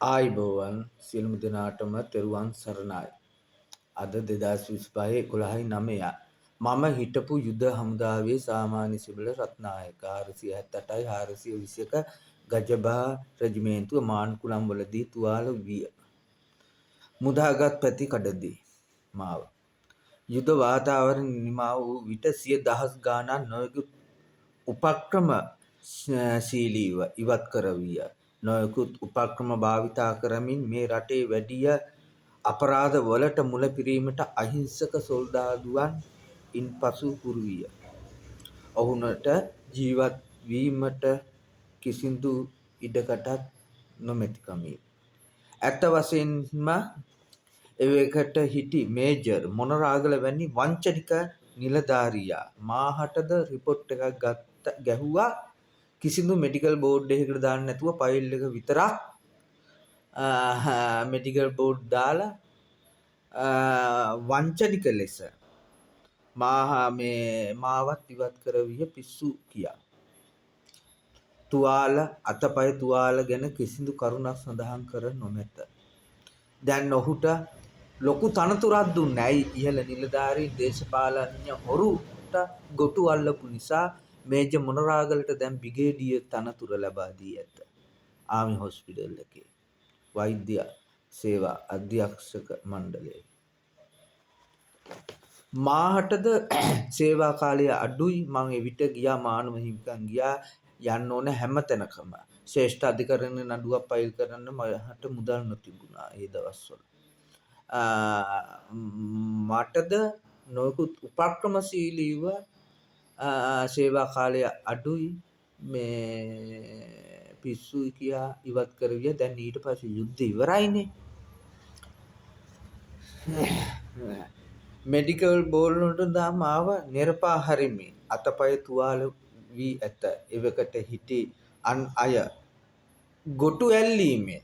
ආයිබෝවන් සියලුම දෙනාටම තෙරුවන් සරණයි. අද 2025 මම හිටපු යුද හමුදාවේ සාමාන්‍ය සිවිල් රත්නායක 478යි 421 ගජබා රෙජිමේන්තුව මාන්කුලම් වලදී තුවාල විය. මුදාගත් පැති කඩදී මාව. යුද වාතාවරණ නිමා වූ විට සිය දහස් ගාණක් නොයෙකුත් උපක්‍රම ශීලීව ඉවත් කරවිය. නොයෙකුත් උපක්‍රම භාවිතා කරමින් මේ රටේ වැඩිය අපරාධ වලට මුල පිරීමට අහිංසක සොල්දාදුවන් ඉන්පසු හුරු විය. ඔවුනට ජීවත් වීමට කිසිදු ඉඩකඩක් නොමැතිකමින්. ඇත්ත වශයෙන්ම එවකට හිටි මේජර් මොනරාගල වැනි වංචනික නිලධාරියා මාහටද රිපෝට් එකක් ගැහුවා. කිසිදු මෙඩිකල් බෝඩ් එකකට දාන්න නැතුව ෆයිල් එක විතරක් මෙඩිකල් බෝඩ් දාලා වංචනික ලෙස මාවත් ඉවත් කරවිය පිස්සු කියා. තුවාල අතපය තුවාල ගැන කිසිදු කරුණක් සඳහන් කර නොමැත. දැන් ඔහුට ලොකු තනතුරක් දුන්නේ ඇයි? ඉහළ නිලධාරීන් දේශපාලඥ හොරුට ගොටු අල්ලපු නිසා මේජර් මොනරාගලට දැන් බ්‍රිගේඩියර් තනතුර ලබා දී ඇත. ආමි හොස්පිටල් එකේ වෛද්‍ය සේවා අධ්‍යක්ෂක මණ්ඩලය. මාහටද සේවා කාලය අඩුයි. මම එවිට ගියා මානව හිමිකම් ගියා යන්න ඕන හැම තැනකම. ශ්‍රේෂ්ඨ අධිකරණ නඩුවක් ෆයිල් කරන්න මට මුදල් නොතිබුණා ඒ දවස්වල. මටද නොයෙකුත් උපක්‍රමශීලීව සේවා කාලය අඩුයි මේ පිස්සුයි කියා ඉවත් කරවිය. දැන් ඊට පස්සේ යුද්ධ ඉවරයිනේ. මෙඩිකල් බෝල් වලට දාම ආව නිර්පා හරිමි අතපය තුවාල වී ඇත. එවකට හිටි අන් අය ගොටු ඇල්ලීමේ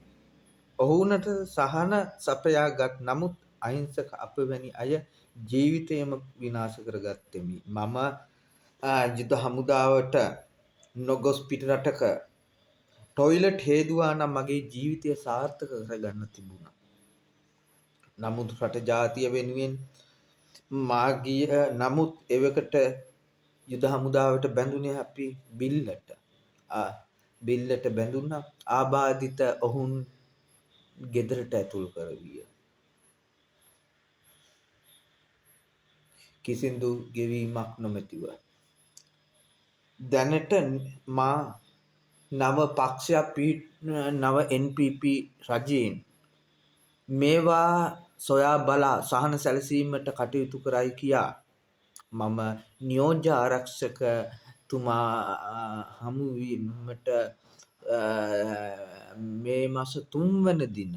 ඔවුනට සහන සපයාගත් නමුත් අහිංසක අප වැනි අය ජීවිතයම විනාශ කරගත්තෙමි. මම යුද හමුදාවට නොගොස් පිට රටක ටොයිලට් හේදුවා නම් මගේ ජීවිතය සාර්ථක කරගන්න තිබුණා. නමුත් රට ජාතිය වෙනුවෙන් මාගිය නමුත් එවකට යුද හමුදාවට බැඳුනේ අපි බිල්ලට බැඳුණා. ආබාධිත ඔවුන් ගෙදරට ඇතුල් කරවිය. කිසිදු ගෙවීමක් නොමැතිව. දැනට මා නව පක්ෂයක් නව NPP රජයෙන් මේවා සොයා බලා සහන සැලසීමට කටයුතු කරයි කියා මම නියෝජ්‍ය ආරක්ෂකතුමා හමුවීමට මේ මාස 3 වන දින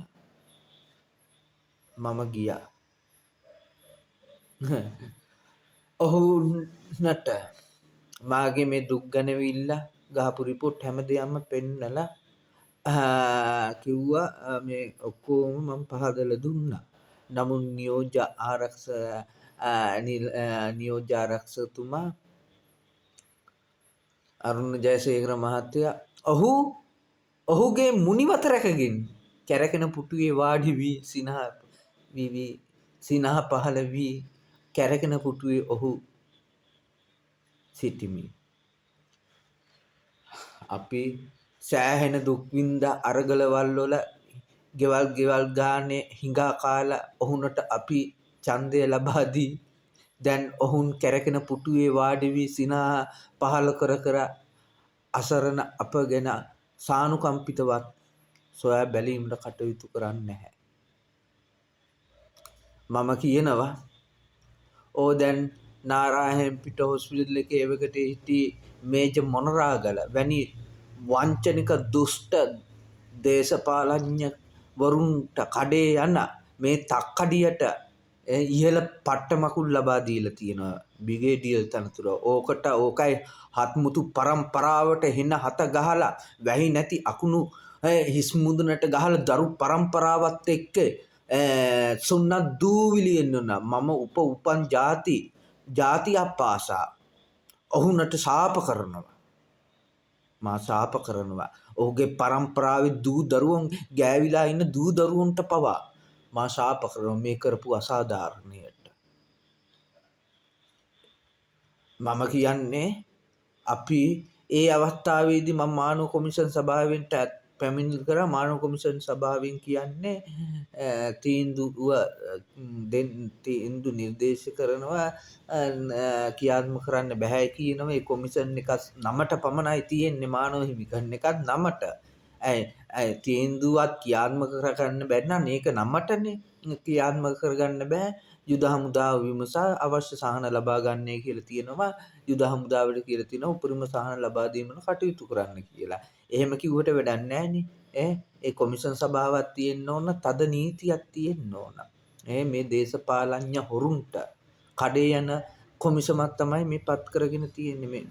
මම ගියා. ඔහුනට මාගේ මේ දුක් ගැනවිල්ල ගහපු රිපෝට් හැමදේම පෙන්නලා කිව්වා මේ ඔක්කොම මම පහදලා දුන්නා. නමුත් නියෝජ්‍ය ආරක්ෂකතුමා අරුණ ජයසේකර මහත්තයා ඔහුගේ මුනිවත රැකගෙන කැරකෙන පුටුවේ වාඩි වී සිනහ පහළ වී කැරකෙන පුටුවේ ඔහු සිටිමි. අපි සෑහෙන දුක් විඳ අරගලවල් වල ගෙවල් ගානේ හිඟා කාලා ඔහුනට අපි ඡන්දය ලබා දී දැන් ඔහුන් කැරකෙන පුටුවේ වාඩි වී සිනහ පහළ කර අසරණ අප ගැන සානුකම්පිතවත් සොයා බැලීමට කටයුතු කරන්නේ නැහැ. මම කියනවා දැන් නාරායන්පිට හොස්පිටල් එකේ එවකට හිටි මේජර් මොනරාගල වැනි වංචනික දුෂ්ට දේශපාලඥ වරුන්ට කඩේ යන මේ තක්කඩියට ඉහළ පට්ටමකුල් ලබා දීලා තියෙනවා බ්‍රිගේඩියර් තනතුර. ඕකයි හත්මුතු පරම්පරාවට හෙන හත ගහලා වැහි නැති අකුණු හිස් මුදුනට ගහලා දරු පරම්පරාවත් එක්ක සුන්නත් දූවිලියෙන් මම උපන් ජාතියක් පාසා ඔහුනට ශාප කරනවා. මා ශාප කරනවා. ඔහුගේ පරම්පරාවේ දූ දරුවන් ගෑවිලා ඉන්න දූ දරුවන්ට පවා මා ශාප කරනවා මේ කරපු අසාධාරණයට. මම කියන්නේ අපි ඒ අවස්ථාවේදී මම මානව කොමිෂන් සභාවෙන් පැමිණිලි කරා. මානව කොමිෂන් සභාවෙන් කියන්නේ තීන්දුව නිර්දේශ කරනවා ක්‍රියාත්මක කරන්න බෑ කියනවා. ඒ කොමිෂන් එක නමට පමණයි තියෙන්නේ මානව හිමිකරණ එකත් නමට. ඇයි තීන්දුවත් ක්‍රියාත්මක කරගන්න බැරි නම් ඒක නමටනේ ක්‍රියාත්මක කරගන්න බෑ. යුද හමුදාව විමසා අවශ්‍ය සහන ලබා ගන්නයි කියලා තියෙනවා. යුද හමුදාවට කියලා තියෙනවා උපරිම සහන ලබා දීමට කටයුතු කරන්න කියලා. එහෙම කිව්වට වැඩක් නැහැනේ. ඒ කොමිෂන් සභාවක් තියෙන්න ඕන, තද නීතියක් තියෙන්න ඕන. මේ දේශපාලඥ හොරුන්ට කඩේ යන කොමිසමක් තමයි මේ පත් කරගෙන තියෙන්නේ.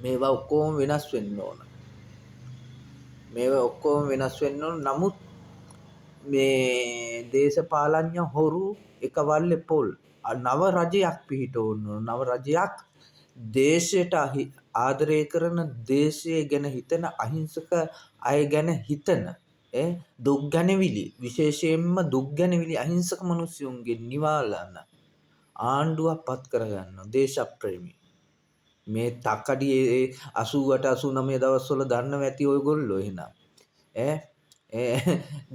මේවා ඔක්කොම වෙනස් වෙන්න ඕන. නමුත් මේ දේශපාලඥ හොරු එකවල්ලේ පොල් නව රජයක් පිහිටවන්න ඕන. නව රජයක් දේශයට ආදරය කරන, දේශය ගැන හිතන, අහිංසක අය ගැන හිතන, දුක් ගැනවිලි, විශේෂයෙන්ම දුක් ගැනවිලි අහිංසක මිනිස්සුන්ගේ නිවාලන ආණ්ඩුවක් පත් කරගන්න දේශප්‍රේමී. මේ තක්කඩියේ 88 89 දවස්වල දන්නව ඇති ඔයගොල්ලෝ එහෙනම්.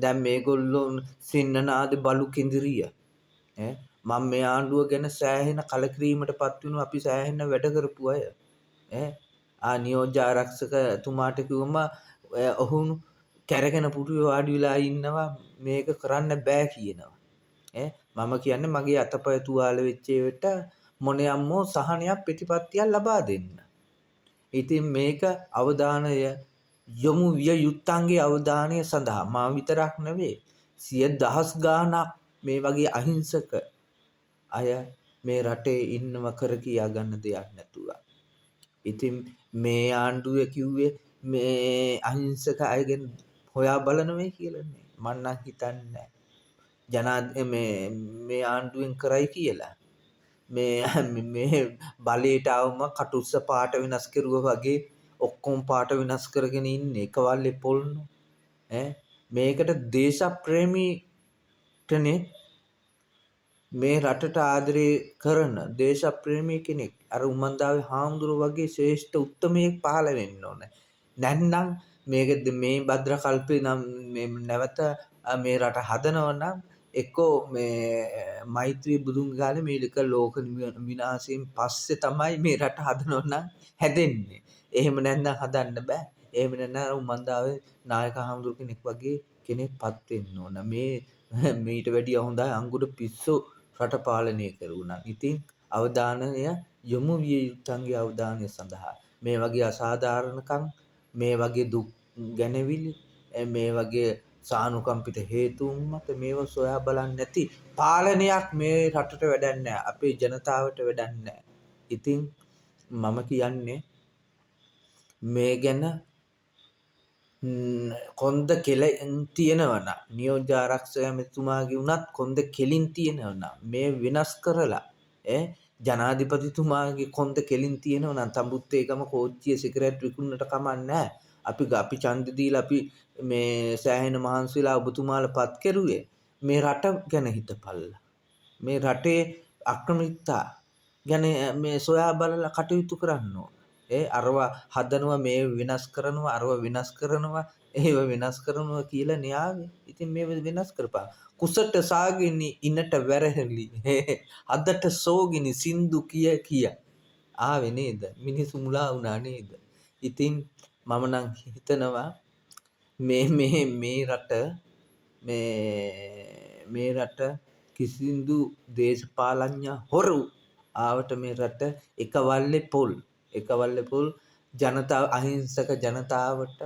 දැන් මේගොල්ලෝ සින්නනාද බලු කෙඳිරිය. මම මේ ආණ්ඩුව ගැන සෑහෙන කලකිරීමට පත් වෙනවා. අපි සෑහෙන වැඩ කරපු අය. නියෝජ්‍ය ආරක්ෂකතුමාට කිව්වම ඔහු කැරගෙන පුටුවේ වාඩි වෙලා ඉන්නවා මේක කරන්න බෑ කියනවා. මම කියන්නේ මගේ අතපය තුවාල වෙච්ච ඒවට මොනියම්මෝ සහනයක් ප්‍රතිපත්තියක් ලබා දෙන්න. ඉතින් මේක අවධානය යොමු විය යුත්තන්ගේ අවධානය සඳහා මා විතරක් නෙවෙයි 100,000 ගාණක් මේ වගේ අහිංසක අය මේ රටේ ඉන්නව කර කියා ගන්න දෙයක් නැතුව. ඉතින් මේ ආණ්ඩුවේ කිව්වේ මේ අහිංසක අයගෙන් හොයා බලනවේ කියලානේ. මම නම් හිතන්නේ මේ ආණ්ඩුවෙන් කරයි කියලා. මේ බලයට આવම කටුස්ස පාට වෙනස් කරුවා වගේ ඔක්කොම පාට වෙනස් කරගෙන ඉන්නේ එකවල්ලේ පොල්නෝ. මේකට දේශප්‍රේමීටනේ මේ රටට ආදරය කරන දේශප්‍රේමී කෙනෙක් අර උමන්දාවේ හාමුදුරුවෝ වගේ ශ්‍රේෂ්ඨ උත්තමයෙක් පහළ වෙන්න ඕන. නැත්නම් මේ භද්‍ර කල්පේ නම් නැවත මේ රට හදනවා නම් එක්කෝ මේ මෛත්‍රී බුදුන් කාලේ මේක ලෝක විනාශයෙන් පස්සේ තමයි මේ රට හදනවා නම් හැදෙන්නේ. එහෙම නැත්නම් හදන්න බෑ. එහෙම නැත්නම් උමන්දාවේ නායක හාමුදුරු කෙනෙක් වගේ කෙනෙක්පත් වෙන්න ඕන. මේට වැඩිය හොඳයි අංගුඩ පිස්සු රට පාලනය කරුණා. ඉතින් අවධානය යොමු විය යුත්තන්ගේ අවධානය සඳහා මේ වගේ අසාධාරණකම්, මේ වගේ දුක් ගැනවිලි, මේ වගේ සානුකම්පිත හේතුන් මත මේව සොයා බලන්නේ නැති පාලනයක් මේ රටට වැඩක් නැහැ. අපේ ජනතාවට වැඩක් නැහැ. ඉතින් මම කියන්නේ මේ ගැන කොන්ද කෙලින් තියෙනවනම් නියෝජ්‍ය ආරක්ෂක මෙතුමාගේ උනත් කොන්ද කෙලින් තියෙනවනම් මේ වෙනස් කරලා ජනාධිපතිතුමාගේ කොන්ද කෙලින් තියෙනවනම් තඹුත් ඒකම කෝච්චිය සිගරට් විකුණන්නට කමක් නැහැ. අපි ඡන්ද දීලා අපි මේ සෑහෙන මහන්සි වෙලා ඔබතුමාලා පත් කෙරුවේ මේ රට ගැන හිතපල්ලා. මේ රටේ අක්‍රමිකතා ගැන මේ සොයා බලලා කටයුතු කරන්න ඕන. අරවා හදනවා මේ වෙනස් කරනවා අරවා වෙනස් කරනවා ඒව වෙනස් කරනවා කියලා න්යාය. ඉතින් මේ වෙනස් කරපන්. කුසට සාගිනි ඉනට වැරහෙලි. අදට සෝගිනි සින්දු කිය ආවේ නේද? මිනිස්සු මුලා වුණා නේද? ඉතින් මම නම් හිතනවා මේ රට කිසිදු දේශපාලඥ හොරු ආවට මේ රට එකවල්ලේ පොල් ජනතාව අහිංසක ජනතාවට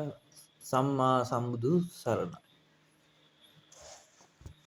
සම්මා සම්බුදු සරණයි.